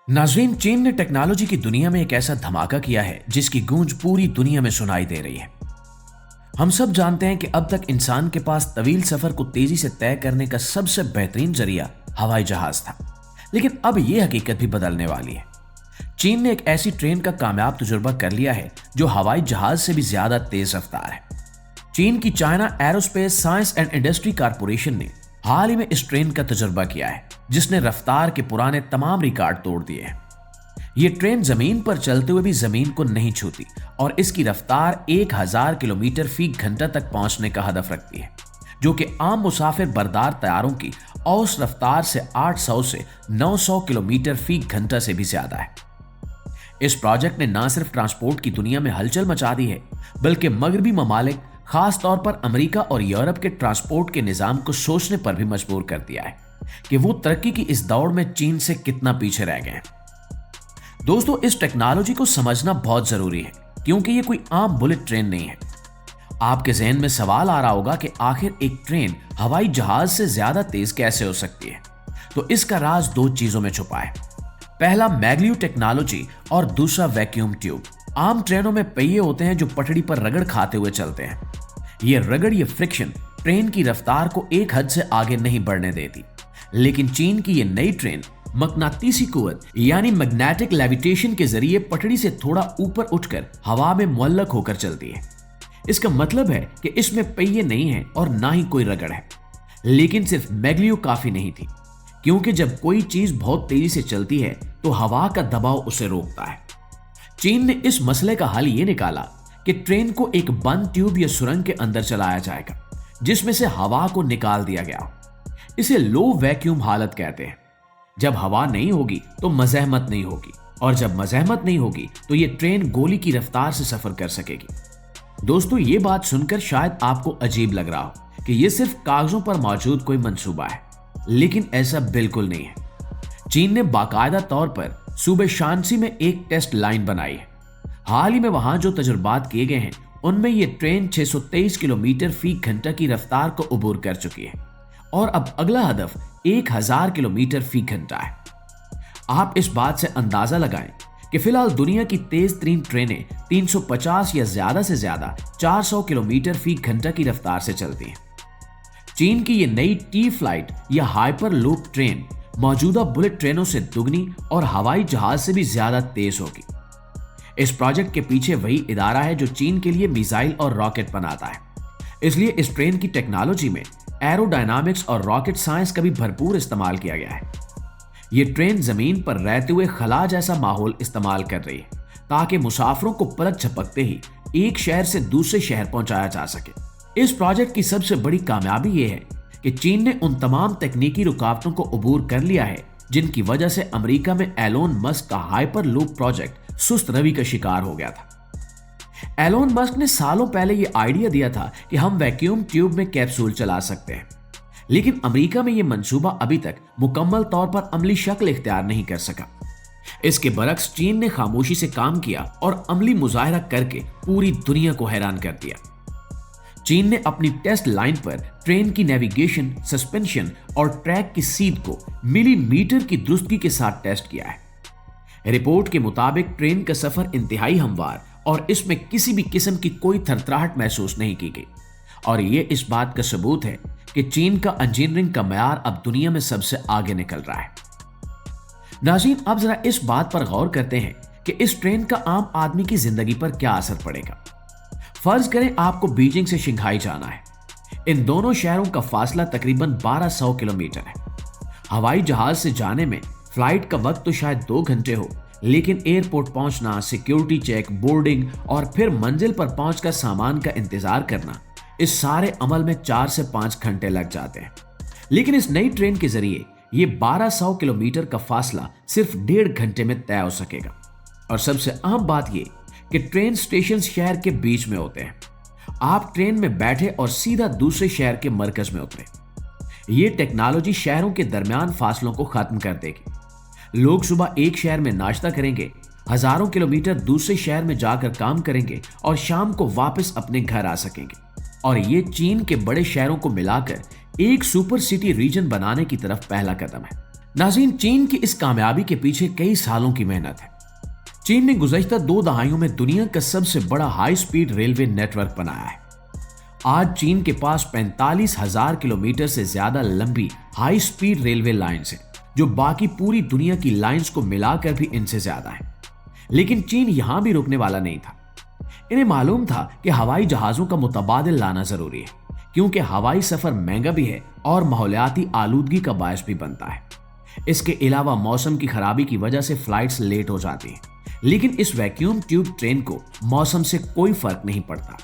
नाज़रीन, चीन ने टेक्नोलॉजी की दुनिया में एक ऐसा धमाका किया है जिसकी गूंज पूरी दुनिया में सुनाई दे रही है। हम सब जानते हैं कि अब तक इंसान के पास तवील सफर को तेजी से तय करने का सबसे बेहतरीन जरिया हवाई जहाज था, लेकिन अब यह हकीकत भी बदलने वाली है। चीन ने एक ऐसी ट्रेन का कामयाब तजुर्बा कर लिया है जो हवाई जहाज से भी ज्यादा तेज रफ्तार है। चीन की China aerospace science and industry corporation ने हाल ही में इस ट्रेन का तजुर्बा किया है, जिसने रफ्तार के पुराने तमाम रिकॉर्ड तोड़ दिए हैं। ये ट्रेन जमीन पर चलते हुए भी जमीन को नहीं छूती और इसकी रफ्तार 1000 किलोमीटर फी घंटा तक पहुंचने का हदफ रखती है, जो कि आम मुसाफिर बरदार तैयारों की औसत रफ्तार से 800 से 900 किलोमीटर फी घंटा से भी ज्यादा है। इस प्रोजेक्ट ने न सिर्फ ट्रांसपोर्ट की दुनिया में हलचल मचा दी है, बल्कि मगरबी ममालिक, खास तौर पर अमेरिका और यूरोप के ट्रांसपोर्ट के निजाम को सोचने पर भी मजबूर कर दिया है कि वो तरक्की की इस दौड़ में चीन से कितना पीछे रह गए हैं। दोस्तों, इस टेक्नोलॉजी को समझना बहुत जरूरी है, क्योंकि ये कोई आम बुलेट ट्रेन नहीं है। आपके जहन में सवाल आ रहा होगा कि आखिर एक ट्रेन हवाई जहाज से ज्यादा तेज कैसे हो सकती है? तो इसका राज दो चीजों में छुपा है। पहला मैग्लियो टेक्नोलॉजी और दूसरा वैक्यूम ट्यूब। आम ट्रेनों में पहिए होते हैं जो पटड़ी पर रगड़ खाते हुए चलते हैं। ये फ्रिक्शन ट्रेन की रफ्तार को एक हद से आगे नहीं बढ़ने देती, लेकिन चीन की ये नई ट्रेन मकनातीसी कुव्वत यानी मैग्नेटिक लेविटेशन के जरिए पटड़ी से थोड़ा ऊपर उठकर हवा में मुअल्लक होकर चलती है। इसका मतलब है कि इसमें पहिए नहीं है और ना ही कोई रगड़ है। लेकिन सिर्फ मैग्लियो काफी नहीं थी, क्योंकि जब कोई चीज बहुत तेजी से चलती है तो हवा का दबाव उसे रोकता है। चीन ने इस मसले का हल ये निकाला कि ट्रेन को एक बंद ट्यूब या सुरंग के अंदर चलाया जाएगा, जिसमें से हवा को निकाल दिया गया। इसे लो वैक्यूम हालत कहते हैं। जब हवा नहीं होगी तो मज़हमत नहीं होगी, और जब मज़हमत नहीं होगी तो ये ट्रेन गोली की रफ्तार से सफर कर सकेगी। दोस्तों, ये बात सुनकर शायद आपको अजीब लग रहा हो कि ये सिर्फ कागजों पर मौजूद कोई मंसूबा है, लेकिन ऐसा बिल्कुल नहीं है। चीन ने बाकायदा तौर पर सूबे शांसी में एक टेस्ट लाइन बनाई है। हाल ही में वहां जो तजुर्बात किए गए हैं, उनमें यह ट्रेन 623 किलोमीटर फी घंटा की रफ्तार को अबूर कर चुकी है और अब अगला हदफ 1000 किलोमीटर फी घंटा है। आप इस बात से अंदाजा लगाएं कि फिलहाल दुनिया की तेज तरीन ट्रेनें 350 या ज्यादा से ज्यादा 400 किलोमीटर फी घंटा की रफ्तार से चलती हैं। चीन की यह नई टी फ्लाइट या हाइपर लूप ट्रेन मौजूदा बुलेट ट्रेनों से दुगनी और हवाई जहाज से भी ज्यादा तेज होगी। इस प्रोजेक्ट के पीछे वही इदारा है जो चीन के लिए मिसाइल और रॉकेट बनाता है, इसलिए इस ट्रेन की टेक्नोलॉजी में एरोडायनामिक्स और रॉकेट साइंस का भी भरपूर इस्तेमाल किया गया है। यह ट्रेन जमीन पर रहते हुए खला जैसा माहौल इस्तेमाल कर रही है, ताकि मुसाफिरों को पलक झपकते ही एक शहर से दूसरे शहर पहुंचाया जा सके। इस प्रोजेक्ट की सबसे बड़ी कामयाबी यह है कि चीन ने उन तमाम तकनीकी रुकावटों को अबूर कर लिया है जिनकी वजह से अमेरिका में एलोन मस्क का हाइपर लूप प्रोजेक्ट सुस्त रवि का शिकार हो गया था। एलोन मस्क ने सालों पहले यह आइडिया दिया था कि हम वैक्यूम ट्यूब में कैप्सूल चला सकते हैं, लेकिन अमेरिका में यह मंसूबा अभी तक मुकम्मल तौर पर अमली शक्ल इख्तियार नहीं कर सका। इसके बरक्स चीन ने खामोशी से काम किया और अमली मुजाहरा करके पूरी दुनिया को हैरान कर दिया। चीन ने अपनी टेस्ट लाइन पर ट्रेन की नेविगेशन, सस्पेंशन और ट्रैक की सीध को मिलीमीटर की दुरुस्तगी के साथ टेस्ट किया है। रिपोर्ट के मुताबिक ट्रेन का सफर इंतहाई हमवार और इसमें किसी भी किस्म की कोई थरथराहट महसूस नहीं की गई, और ये इस बात का सबूत है कि चीन का इंजीनियरिंग का मयार अब दुनिया में सबसे आगे निकल रहा है। नाज़रीन, अब जरा इस बात पर गौर करते हैं कि इस ट्रेन का आम आदमी की जिंदगी पर क्या असर पड़ेगा। फर्ज करें आपको बीजिंग से शंघाई जाना है। इन दोनों शहरों का फासला तकरीबन 1200 किलोमीटर है। हवाई जहाज से जाने में फ्लाइट का वक्त तो शायद 2 घंटे हो, लेकिन एयरपोर्ट पहुंचना, सिक्योरिटी चेक, बोर्डिंग और फिर मंजिल पर पहुंचकर सामान का इंतजार करना, इस सारे अमल में 4 से 5 घंटे लग जाते हैं। लेकिन इस नई ट्रेन के जरिए ये 1200 किलोमीटर का फासला सिर्फ 1.5 घंटे में तय हो सकेगा। और सबसे अहम बात ये कि ट्रेन स्टेशन शहर के बीच में होते हैं। आप ट्रेन में बैठे और सीधा दूसरे शहर के मरकज में उतरे। ये टेक्नोलॉजी शहरों के दरमियान फासलों को खत्म कर देगी। लोग सुबह एक शहर में नाश्ता करेंगे, हजारों किलोमीटर दूसरे शहर में जाकर काम करेंगे और शाम को वापस अपने घर आ सकेंगे। और ये चीन के बड़े शहरों को मिलाकर एक सुपर सिटी रीजन बनाने की तरफ पहला कदम है। नाज़रीन, चीन की इस कामयाबी के पीछे कई सालों की मेहनत है। चीन ने गुज़श्ता 2 दहाइयों में दुनिया का सबसे बड़ा हाई स्पीड रेलवे नेटवर्क बनाया है। आज चीन के पास 45,000 किलोमीटर से ज्यादा लंबी हाई स्पीड रेलवे लाइंस हैं, जो बाकी पूरी दुनिया की लाइंस को मिलाकर भी इनसे ज्यादा है। लेकिन चीन यहां भी रुकने वाला नहीं था। इन्हें मालूम था कि हवाई जहाजों का मुतबादिल लाना जरूरी है, क्योंकि हवाई सफर महंगा भी है और माहौलियाती आलूदगी का बायस भी बनता है। इसके अलावा मौसम की खराबी की वजह से फ्लाइट्स लेट हो जाती हैं। लेकिन इस वैक्यूम ट्यूब ट्रेन को मौसम से कोई फर्क नहीं पड़ता।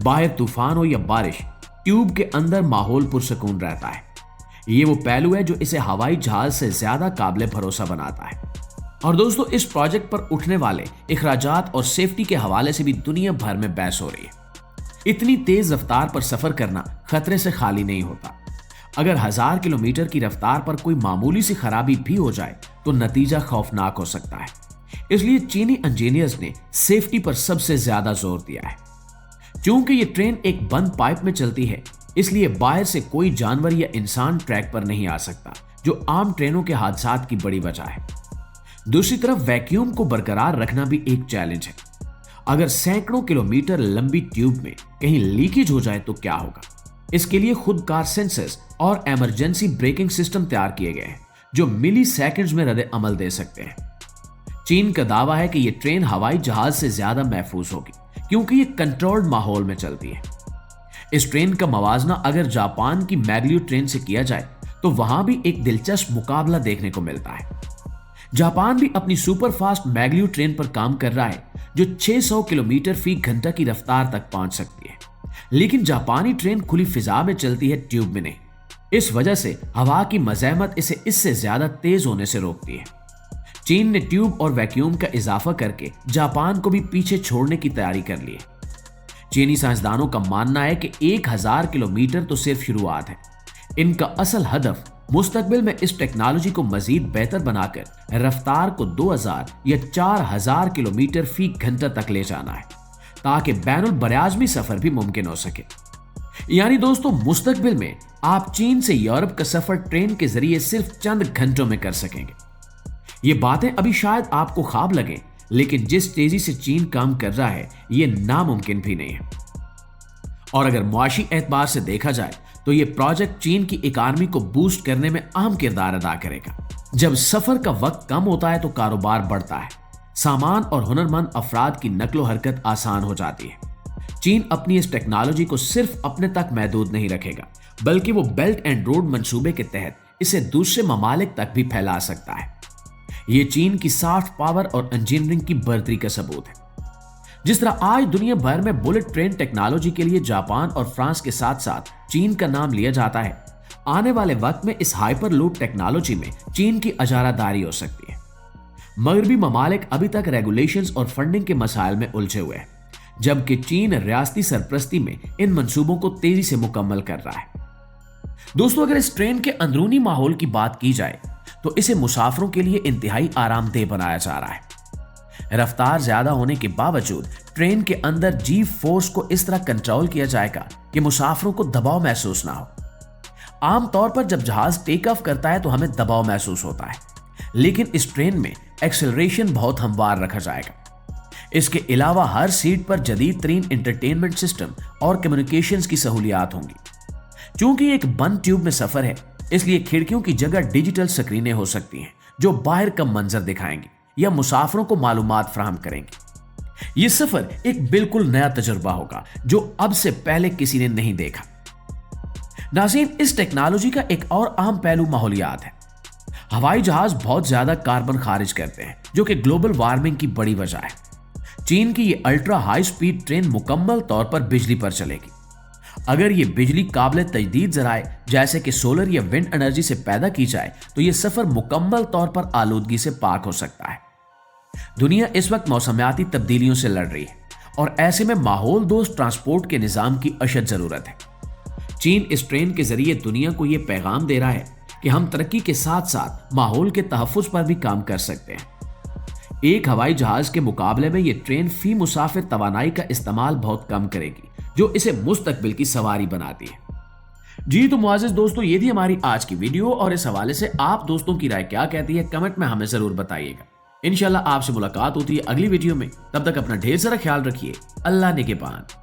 बाहर तूफान हो या बारिश, ट्यूब के अंदर माहौल पुरसकून रहता है। ये वो पहलू है जो इसे हवाई जहाज से ज्यादा काबिल भरोसा बनाता है। और दोस्तों, इस प्रोजेक्ट पर उठने वाले इखराजात और सेफ्टी के हवाले से भी दुनिया भर में बहस हो रही है। इतनी तेज रफ्तार पर सफर करना खतरे से खाली नहीं होता। अगर 1000 किलोमीटर की रफ्तार पर कोई मामूली सी खराबी भी हो जाए तो नतीजा खौफनाक हो सकता है। इसलिए चीनी इंजीनियर्स ने सेफ्टी पर सबसे ज्यादा जोर दिया है। क्योंकि ये ट्रेन एक बंद पाइप में चलती है, इसलिए बाहर से कोई जानवर या इंसान ट्रैक पर नहीं आ सकता, जो आम ट्रेनों के हादसात की बड़ी वजह है। दूसरी तरफ वैक्यूम को बरकरार रखना भी एक चैलेंज है। अगर सैकड़ों किलोमीटर लंबी ट्यूब में कहीं लीकेज हो जाए तो क्या होगा? इसके लिए खुदकार सेंसर्स और इमरजेंसी ब्रेकिंग सिस्टम तैयार किए गए हैं, जो मिली सेकेंड्स में रद्द अमल दे सकते हैं। चीन का दावा है कि यह ट्रेन हवाई जहाज से ज्यादा महफूज होगी, क्योंकि ये कंट्रोल्ड माहौल में चलती है। इस ट्रेन का मवाजना अगर जापान की मैग्लियो ट्रेन से किया जाए तो वहां भी एक दिलचस्प मुकाबला देखने को मिलता है। जापान भी अपनी सुपर फास्ट मैग्लियो ट्रेन पर काम कर रहा है, जो 600 किलोमीटर फी घंटा की रफ्तार तक पहुंच सकती है। लेकिन जापानी ट्रेन खुली फिजा में चलती है, ट्यूब में नहीं। इस वजह से हवा की मज़ाहमत इसे इससे ज्यादा तेज होने से रोकती है। चीन ने ट्यूब और वैक्यूम का इजाफा करके जापान को भी पीछे छोड़ने की तैयारी कर ली है। चीनी साइंसदानों का मानना है कि 1000 किलोमीटर तो सिर्फ शुरुआत है। इनका असल हदफ मुस्तकबिल में इस टेक्नोलॉजी को मजीद बेहतर बनाकर रफ्तार को 2000 या 4000 किलोमीटर फी घंटा तक ले जाना है, ताकि बैनुल बराआज़मी सफर भी मुमकिन हो सके। यानी दोस्तों, मुस्तकबिल में आप चीन से यूरोप का सफर ट्रेन के जरिए सिर्फ चंद घंटों में कर सकेंगे। ये बातें अभी शायद आपको ख्वाब लगे, लेकिन जिस तेजी से चीन काम कर रहा है, ये नामुमकिन भी नहीं है। और अगर मुआशी एतबार से देखा जाए तो ये प्रोजेक्ट चीन की इकानमी को बूस्ट करने में अहम किरदार अदा करेगा। जब सफर का वक्त कम होता है तो कारोबार बढ़ता है, सामान और हुनरमंद अफराद की नकलो हरकत आसान हो जाती है। चीन अपनी इस टेक्नोलॉजी को सिर्फ अपने तक महदूद नहीं रखेगा, बल्कि वो बेल्ट एंड रोड मंसूबे के तहत इसे दूसरे ममालिक तक भी फैला सकता है। ये चीन की सॉफ्ट पावर और इंजीनियरिंग की बर्तरी का सबूत है। जिस तरह आज दुनिया भर में बुलेट ट्रेन टेक्नोलॉजी के लिए जापान और फ्रांस के साथ साथ चीन का नाम लिया जाता है, आने वाले वक्त में इस हाइपर लूप टेक्नोलॉजी में चीन की अजारादारी हो सकती है। मगरबी ममालिक अभी तक रेगुलेशंस और फंडिंग के मसाइल में उलझे हुए हैं, जबकि चीन रियासती सरपरस्ती में इन मंसूबों को तेजी से मुकम्मल कर रहा है। दोस्तों, अगर इस ट्रेन के अंदरूनी माहौल की बात की जाए तो इसे मुसाफिरों के लिए इंतहाई आरामदेह बनाया जा रहा है। रफ्तार ज्यादा होने के बावजूद ट्रेन के अंदर जी फोर्स को इस तरह कंट्रोल किया जाएगा कि मुसाफिरों को दबाव महसूस ना हो। आमतौर पर जब जहाज टेक ऑफ करता है तो हमें दबाव महसूस होता है, लेकिन इस ट्रेन में एक्सेलरेशन बहुत हमवार रखा जाएगा। इसके अलावा हर सीट पर जदीद तरीन एंटरटेनमेंट सिस्टम और कम्युनिकेशंस की सहूलियात होंगी। चूंकि एक बंद ट्यूब में सफर है, इसलिए खिड़कियों की जगह डिजिटल स्क्रीनें हो सकती हैं, जो बाहर का मंजर दिखाएंगी या मुसाफिरों को मालूमात फराहम करेंगी। यह सफर एक बिल्कुल नया तजुर्बा होगा, जो अब से पहले किसी ने नहीं देखा। नाज़रीन, इस टेक्नोलॉजी का एक और अहम पहलू माहौलियात है। हवाई जहाज बहुत ज्यादा कार्बन खारिज करते हैं, जो कि ग्लोबल वार्मिंग की बड़ी वजह है। चीन की ये अल्ट्रा हाई स्पीड ट्रेन मुकम्मल तौर पर बिजली पर चलेगी। अगर ये बिजली काबिल तजदीद जराए जैसे कि सोलर या विंड एनर्जी से पैदा की जाए तो ये सफर मुकम्मल तौर पर आलूदगी से पाक हो सकता है। दुनिया इस वक्त मौसमियाती तब्दीलियों से लड़ रही है और ऐसे में माहौल दोस्त ट्रांसपोर्ट के निजाम की अशद जरूरत है। चीन इस ट्रेन के जरिए दुनिया को यह पैगाम दे रहा है कि हम तरक्की के साथ साथ माहौल के तहफ्फुज पर भी काम कर सकते हैं। एक हवाई जहाज के मुकाबले में यह ट्रेन फी मुसाफिर तवानाई का इस्तेमाल बहुत कम करेगी, जो इसे मुस्तकबिल की सवारी बनाती है। جی تو معزز دوستو، یہ تھی ہماری آج کی ویڈیو، اور اس حوالے سے آپ دوستوں کی رائے کیا کہتی ہے کمنٹ میں ہمیں ضرور بتائیے گا۔ انشاءاللہ آپ سے ملاقات ہوتی ہے اگلی ویڈیو میں، تب تک اپنا ڈھیر سارا خیال رکھیے۔ اللہ نگہبان۔